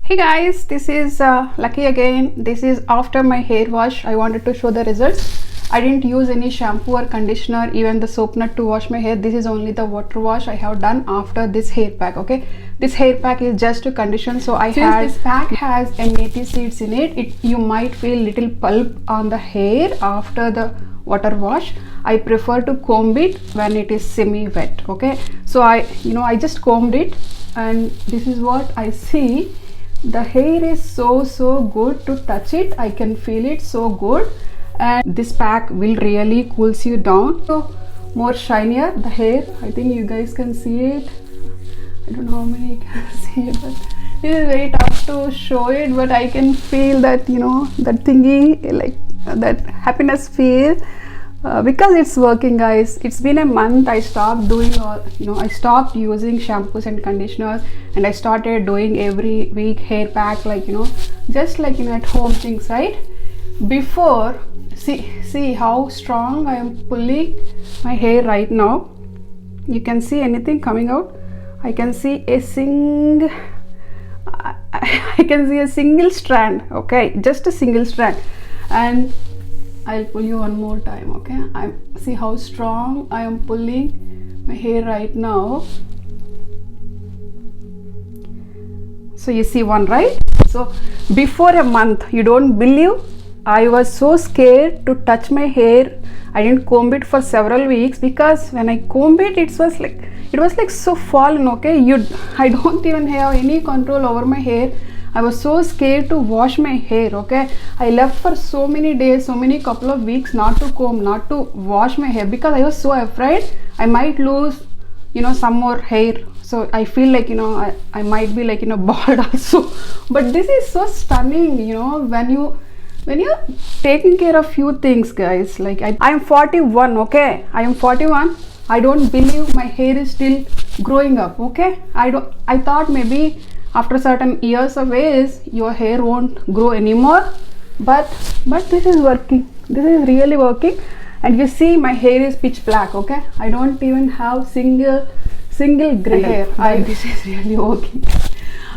Hey guys, this is Lucky again. This is after my hair wash. I wanted to show the results. I didn't use any shampoo or conditioner, even the soap nut to wash my hair. This is only the water wash I have done after this hair pack. Okay, this hair pack is just to condition. So this pack has methi seeds in it. You might feel little pulp on the hair after the water wash. I prefer to comb it when it is semi wet. Okay, so I just combed it, and this is what I see. The hair is so good to touch it. I can feel it so good, and this pack will really cools you down. So more shinier the hair. I think you guys can see it. I don't know how many you can see it, but this is very tough to show it, but I can feel that, that thingy, like that happiness feel. Because it's working, guys. It's been a month. I stopped doing I stopped using shampoos and conditioners, and I started doing every week hair pack, just at home things, right? Before, see how strong I am pulling my hair right now. You can see anything coming out. I can see a single strand. Okay, just a single strand. And I'll pull you one more time. Okay, see how strong I am pulling my hair right now. So you see one, right? So before a month, you don't believe, I was so scared to touch my hair. I didn't comb it for several weeks, because when I comb it, it was like so fallen. Okay, I don't even have any control over my hair. I was so scared to wash my hair. Okay, I left for so many days, couple of weeks, not to comb, not to wash my hair, because I was so afraid I might lose some more hair. So I feel like I might be bald also. But this is so stunning, when you're taking care of few things, guys. Like I'm 41. Okay, I am 41. I don't believe my hair is still growing up. Okay, I thought maybe after certain years of age your hair won't grow anymore, but this is working. This is really working. And you see, my hair is pitch black. Okay, I don't even have single gray hair. This is really working.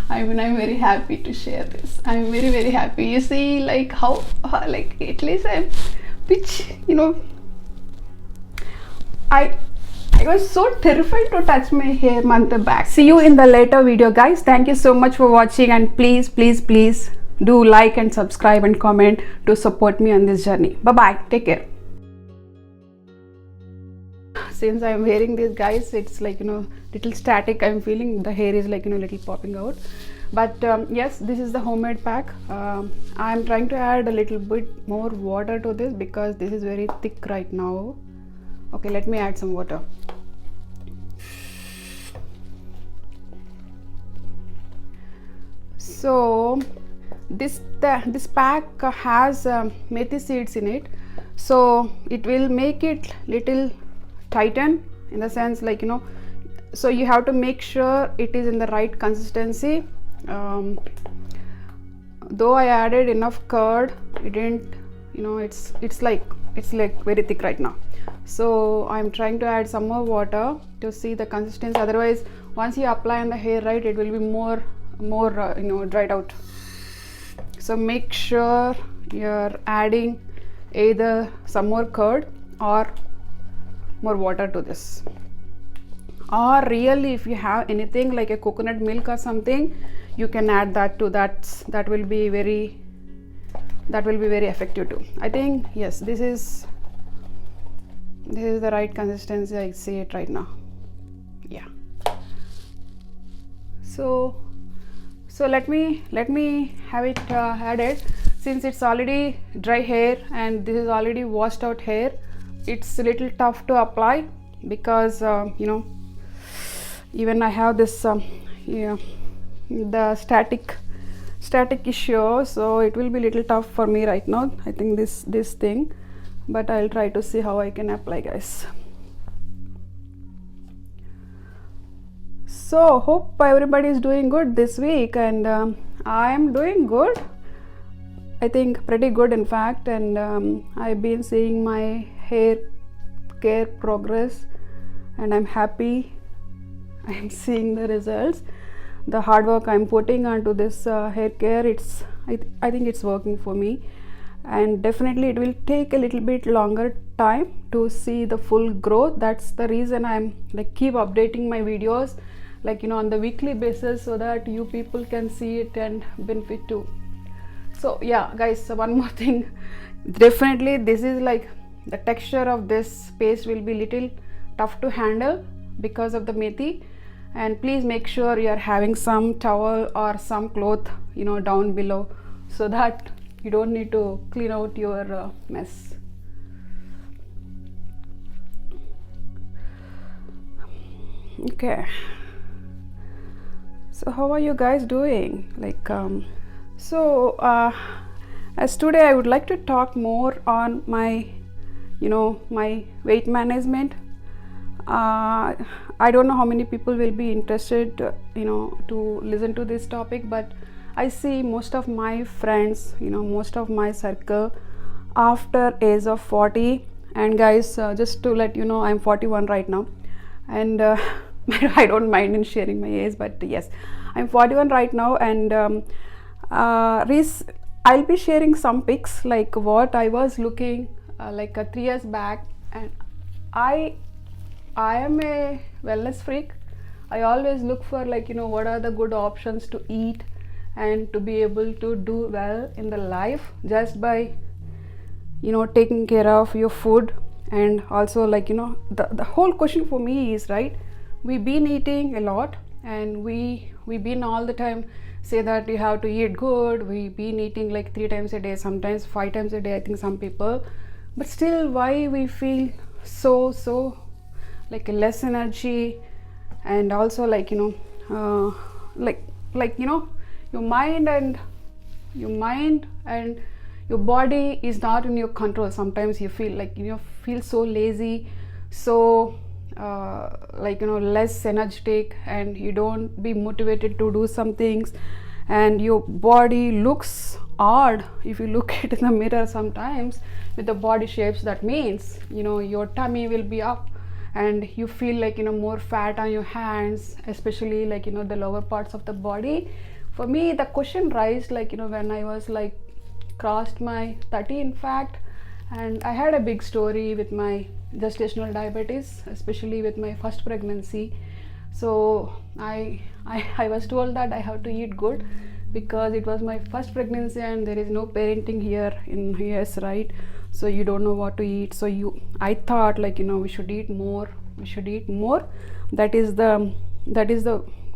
I mean, I'm very happy to share this. I'm very happy. You see, how at least I'm pitch, I was so terrified to touch my hair month back. See you in the later video, guys. Thank you so much for watching, and please do like and subscribe and comment to support me on this journey. Bye bye. Take care. Since I'm wearing this, guys, it's little static. I'm feeling the hair is little popping out. But yes, this is the homemade pack. I'm trying to add a little bit more water to this, because this is very thick right now. Okay, let me add some water. So this pack has methi seeds in it, so it will make it little tighten, in the sense so you have to make sure it is in the right consistency. Though I added enough curd, it didn't, it's like very thick right now. So I'm trying to add some more water to see the consistency. Otherwise, once you apply on the hair, right, it will be more dried out. So make sure you're adding either some more curd or more water to this, or really, if you have anything like a coconut milk or something, you can add that too. That will be very effective too. I think, yes, this is the right consistency. I see it right now. Yeah. So let me have it added. Since it's already dry hair and this is already washed out hair, it's a little tough to apply, because even I have this the static issue, so it will be little tough for me right now. I think this thing, but I'll try to see how I can apply, guys. So hope everybody is doing good this week, and I am doing good. I think pretty good, in fact. And I've been seeing my hair care progress, and I'm happy. I'm seeing the results. the hard work I'm putting onto this hair care, I think it's working for me, and definitely it will take a little bit longer time to see the full growth. That's the reason I'm like keep updating my videos, like, you know, on the weekly basis, so that you people can see it and benefit too. So yeah guys, so one more thing, definitely this is like the texture of this paste will be little tough to handle because of the methi, and please make sure you are having some towel or some cloth, you know, down below, so that you don't need to clean out your mess. Okay, so how are you guys doing? Like as today I would like to talk more on my, you know, my weight management. I don't know how many people will be interested, you know, to listen to this topic, but I see most of my friends, you know, most of my circle after age of 40. And guys, just to let you know, I'm 41 right now, and I don't mind in sharing my age, but yes, I'm 41 right now, and I'll be sharing some pics like what I was looking like 3 years back. And I am a wellness freak. I always look for, like, you know, what are the good options to eat and to be able to do well in the life just by, you know, taking care of your food. And also, like, you know, the whole question for me is, right, we've been eating a lot, and we've been all the time say that you have to eat good. We've been eating like 3 times a day, sometimes 5 times a day, I think some people, but still why we feel so like less energy, and also, like, you know, like you know, your mind and your body is not in your control. Sometimes you feel like, you know, feel so lazy, so like, you know, less energetic, and you don't be motivated to do some things, and your body looks odd if you look at in the mirror sometimes with the body shapes. That means, you know, your tummy will be up, and you feel like, you know, more fat on your hands, especially, like, you know, the lower parts of the body. For me, the question raised, like, you know, when I was like crossed my 30, in fact, and I had a big story with my gestational diabetes, especially with my first pregnancy. So I was told that I have to eat good because it was my first pregnancy, and there is no parenting here in US, right? So you don't know what to eat. So I thought, like, you know, we should eat more. That is the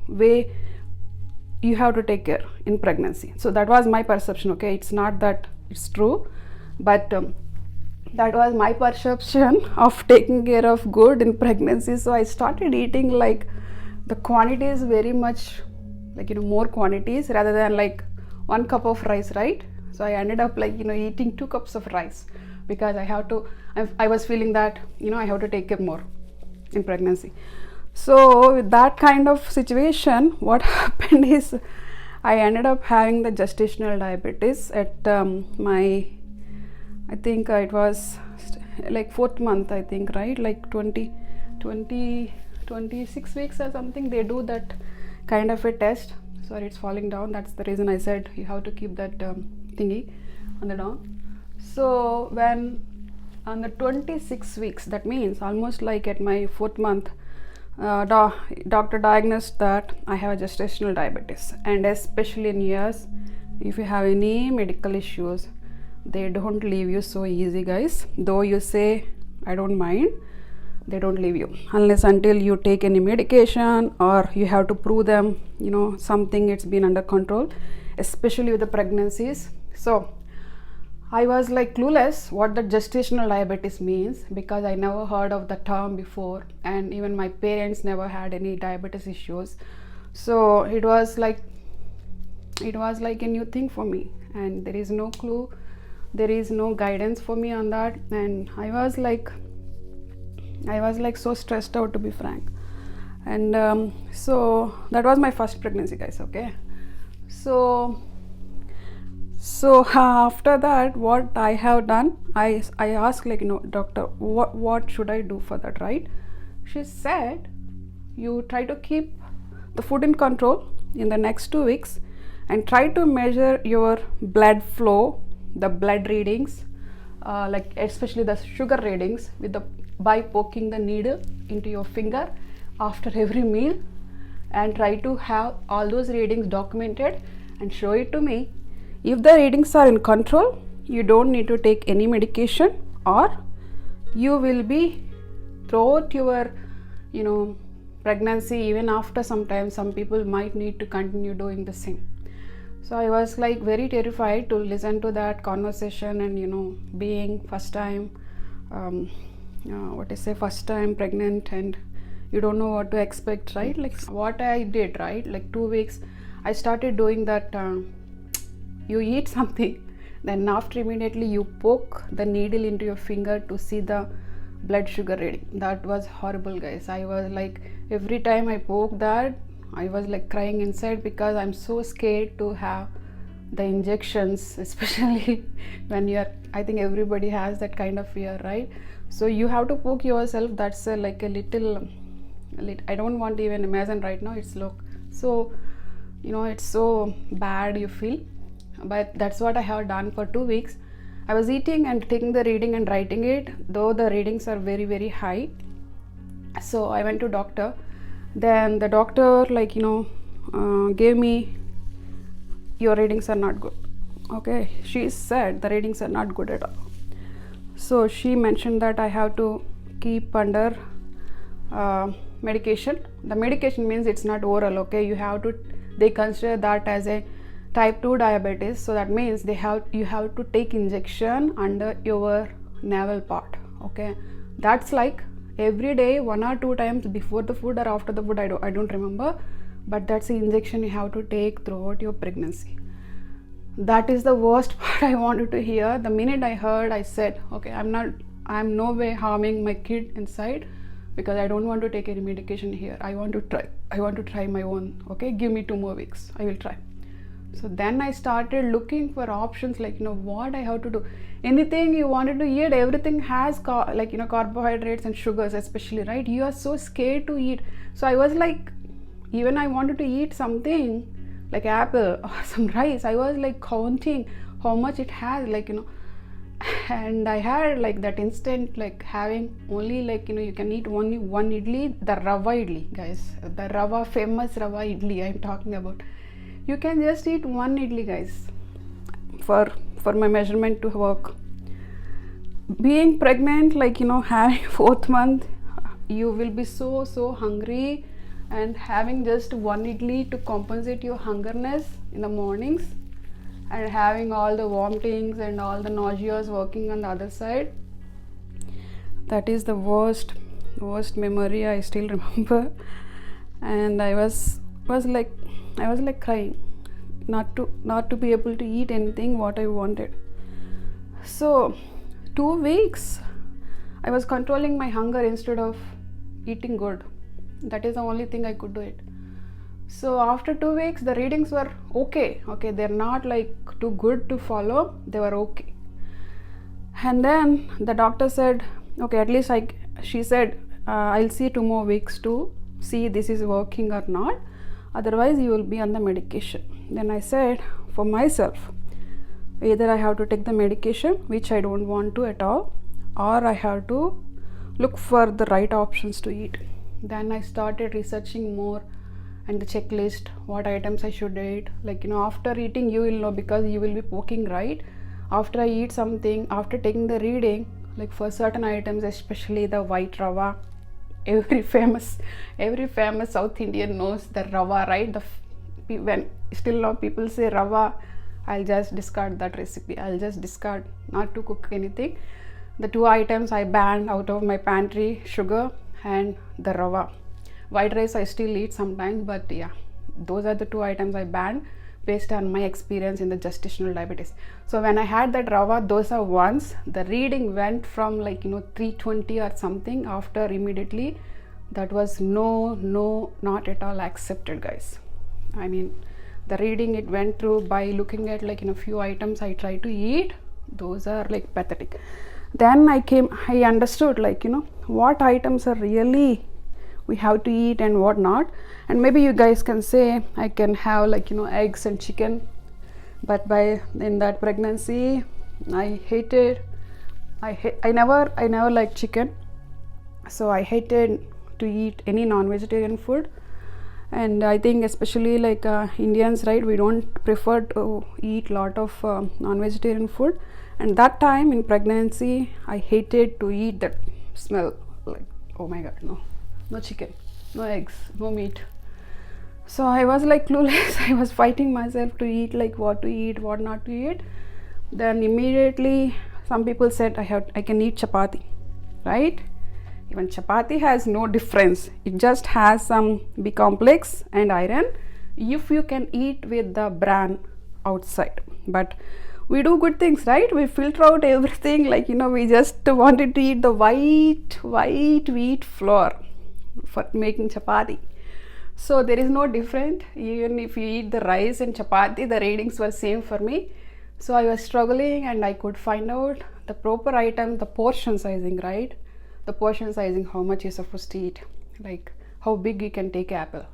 way you have to take care in pregnancy. So that was my perception. Okay, it's not that it's true, but that was my perception of taking care of good in pregnancy. So I started eating like the quantities very much, like, you know, more quantities rather than like 1 cup of rice, right? So I ended up, like, you know, eating 2 cups of rice because I was feeling that, you know, I have to take care more in pregnancy. So with that kind of situation, what happened is I ended up having the gestational diabetes at I think it was like 4th month, I think, right? Like 26 weeks or something. They do that kind of a test. Sorry, it's falling down. That's the reason I said you have to keep that thingy on the down. So when on the 26 weeks, that means almost like at my 4th month, doctor diagnosed that I have a gestational diabetes. And especially in US, if you have any medical issues, they don't leave you so easy, guys. Though you say I don't mind, they don't leave you unless until you take any medication or you have to prove them, you know, something it's been under control, especially with the pregnancies. So I was like clueless what the gestational diabetes means because I never heard of the term before, and even my parents never had any diabetes issues. So it was like a new thing for me, and there is no clue, there is no guidance for me on that. And I was like so stressed out, to be frank. And so that was my first pregnancy, guys. Okay, so after that, what I have done, I asked, like, you know, doctor, what should I do for that, right? She said, you try to keep the food in control, in the next 2 weeks and try to measure your blood flow, the blood readings, like especially the sugar readings by poking the needle into your finger after every meal, and try to have all those readings documented and show it to me. If the readings are in control, you don't need to take any medication, or you will be throughout your pregnancy, even after some time, some people might need to continue doing the same. So I was like very terrified to listen to that conversation, and being first time first time pregnant, and you don't know what to expect, right? Like what I did, right? Like 2 weeks I started doing that. You eat something, then after immediately you poke the needle into your finger to see the blood sugar reading. That was horrible, guys. I was like, every time I poke that, I was like crying inside, because I'm so scared to have the injections, especially when I think everybody has that kind of fear, right? So you have to poke yourself. That's like a little, I don't want to even imagine right now. It's so it's so bad, you feel. But that's what I have done for 2 weeks. I was eating and taking the reading and writing it, though the readings are very, very high. So I went to doctor. Then the doctor gave me, your readings are not good. Okay, she said the readings are not good at all. So she mentioned that I have to keep under medication. The medication means it's not oral, okay? They consider that as a type 2 diabetes, so that means you have to take injection under your navel part, okay? That's like every day, 1 or 2 times, before the food or after the food, I don't remember, but that's the injection you have to take throughout your pregnancy. That is the worst part I wanted to hear. The minute I heard, I said, okay, I'm no way harming my kid inside, because I don't want to take any medication here. I want to try my own. Okay, give me 2 more weeks, I will try. So then I started looking for options, like what I have to do. Anything you wanted to eat, everything has carbohydrates and sugars, especially, right? You are so scared to eat. So I was like, even I wanted to eat something like apple or some rice, I was like counting how much it has, and I had like that instant, like having only you can eat only one idli, the rava idli, guys, the famous rava idli I'm talking about. You can just eat one idli, guys, for my measurement to work. Being pregnant, having 4th month, you will be so hungry, and having just one idli to compensate your hungerness in the mornings, and having all the vomitings and all the nauseas working on the other side. That is the worst memory I still remember. And I was like crying, not to be able to eat anything what I wanted. So 2 weeks I was controlling my hunger instead of eating good. That is the only thing I could do it. So after 2 weeks, the readings were okay, they're not like too good to follow, they were okay. And then the doctor said, okay, at least she said, I'll see 2 more weeks to see this is working or not, otherwise you will be on the medication. Then I said, for myself, either I have to take the medication, which I don't want to at all, or I have to look for the right options to eat. Then I started researching more and the checklist, what items I should eat. After eating, you will know, because you will be poking, right? After I eat something, after taking the reading, for certain items, especially the white rava, every famous South Indian knows the rava, right? When still now people say rava, I'll just discard that recipe. I'll just discard, not to cook anything. The 2 items I banned out of my pantry, sugar and the rava. White rice I still eat sometimes, but yeah, those are the 2 items I banned based on my experience in the gestational diabetes. So when I had that rava dosa once, the reading went from 320 or something. After immediately, that was not at all accepted, guys. I mean, the reading it went through by looking at a few items I tried to eat, those are pathetic. Then I understood what items are really we have to eat and what not. And maybe you guys can say I can have like, you know, eggs and chicken, but in that pregnancy I hated, I never liked chicken, so I hated to eat any non-vegetarian food. And I think especially like Indians, right, we don't prefer to eat lot of non-vegetarian food. And that time in pregnancy I hated to eat that smell, like, oh my god, no chicken, no eggs, no meat. So I was like clueless. I was fighting myself to eat, like what to eat, what not to eat. Then immediately some people said I can eat chapati, right? Even chapati has no difference, it just has some B complex and iron if you can eat with the bran outside. But we do good things, right? We filter out everything, like, you know, we just wanted to eat the white wheat flour for making chapati. So there is no different, even if you eat the rice and chapati, the ratings were same for me. So I was struggling, and I could find out the proper item, the portion sizing, right? The portion sizing, how much you're supposed to eat, like how big you can take apple,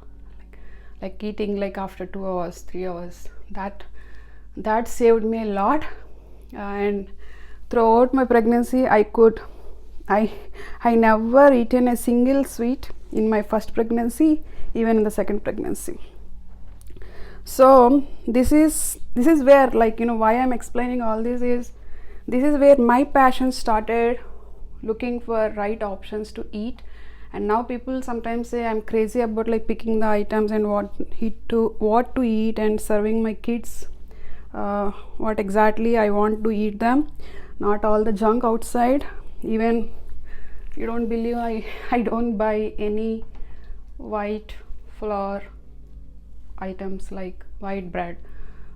like eating like after 2 hours, 3 hours. That saved me a lot. And throughout my pregnancy I never eaten a single sweet in my first pregnancy, even in the second pregnancy. So this is where, like, you know, why I'm explaining all this is, this is where my passion started, looking for right options to eat. And now people sometimes say I'm crazy about like picking the items and what to eat and serving my kids what exactly I want to eat them, not all the junk outside. Even you don't believe, I don't buy any white flour items like white bread,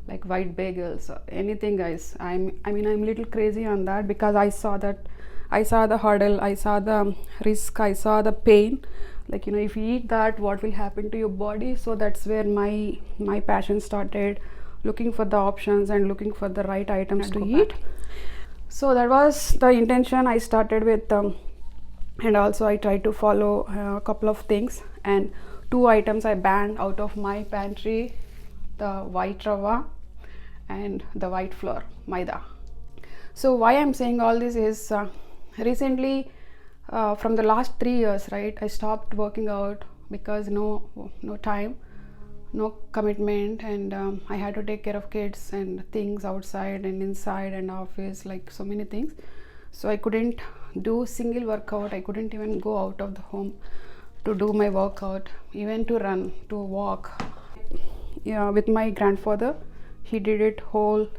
like white bagels or anything, guys. I'm a little crazy on that, because I saw the hurdle, I saw the risk, I saw the pain, like, you know, if you eat that, what will happen to your body. So that's where my passion started, looking for the options and looking for the right items to eat. So that was the intention I started with, and also I tried to follow a couple of things, and 2 items I banned out of my pantry: the white rava and the white flour, maida. So why I'm saying all this is, recently from the last 3 years, right, I stopped working out because no time, no commitment, and I had to take care of kids and things outside and inside and office, like so many things. So I couldn't do single workout. I couldn't even go out of the home to do my workout, even to run, to walk. Yeah, with my grandfather, he did it whole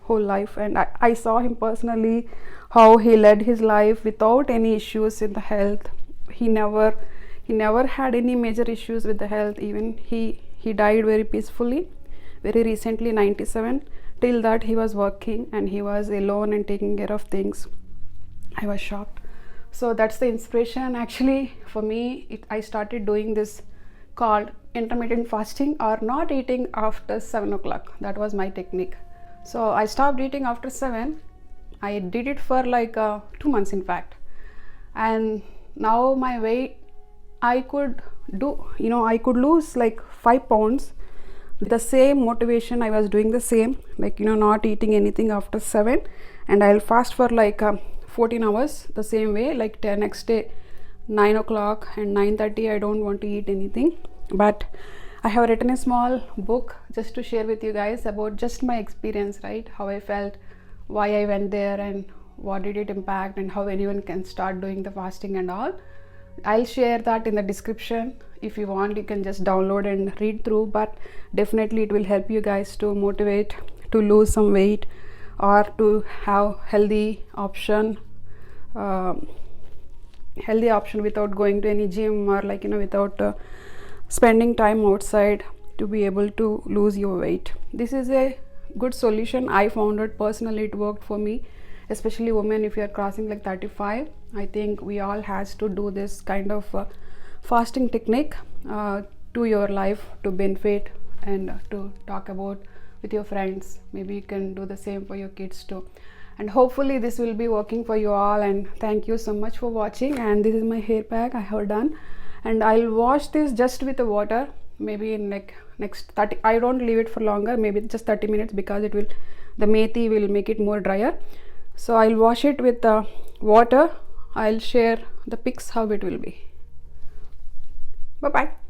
life, and I saw him personally, how he led his life without any issues in the health. He never had any major issues with the health. Even he died very peacefully, very recently, 97. Till that he was working and he was alone and taking care of things. I was shocked. So that's the inspiration actually for me. I started doing this called intermittent fasting, or not eating after 7 o'clock. That was my technique. So I stopped eating after 7. I did it for like 2 months, in fact. And now my weight, I could lose like 5 pounds with the same motivation. I was doing the same, like, you know, not eating anything after 7, and I'll fast for like 14 hours the same way, like the next day 9 o'clock and 9:30 I don't want to eat anything. But I have written a small book just to share with you guys about just my experience, right, how I felt, why I went there, and what did it impact, and how anyone can start doing the fasting and all. I'll share that in the description. If you want, you can just download and read through, but definitely it will help you guys to motivate to lose some weight, or to have healthy option without going to any gym, or like, you know, without spending time outside, to be able to lose your weight. This is a good solution. I found it personally, it worked for me, especially women. If you are crossing like 35, I think we all has to do this kind of fasting technique to your life, to benefit and to talk about with your friends. Maybe you can do the same for your kids too, and hopefully this will be working for you all. And thank you so much for watching. And this is my hair pack I have done, and I'll wash this just with the water, maybe in like next 30, I don't leave it for longer, maybe just 30 minutes, because it will, the methi will make it more drier. So I'll wash it with water. I'll share the pics how it will be. Bye bye.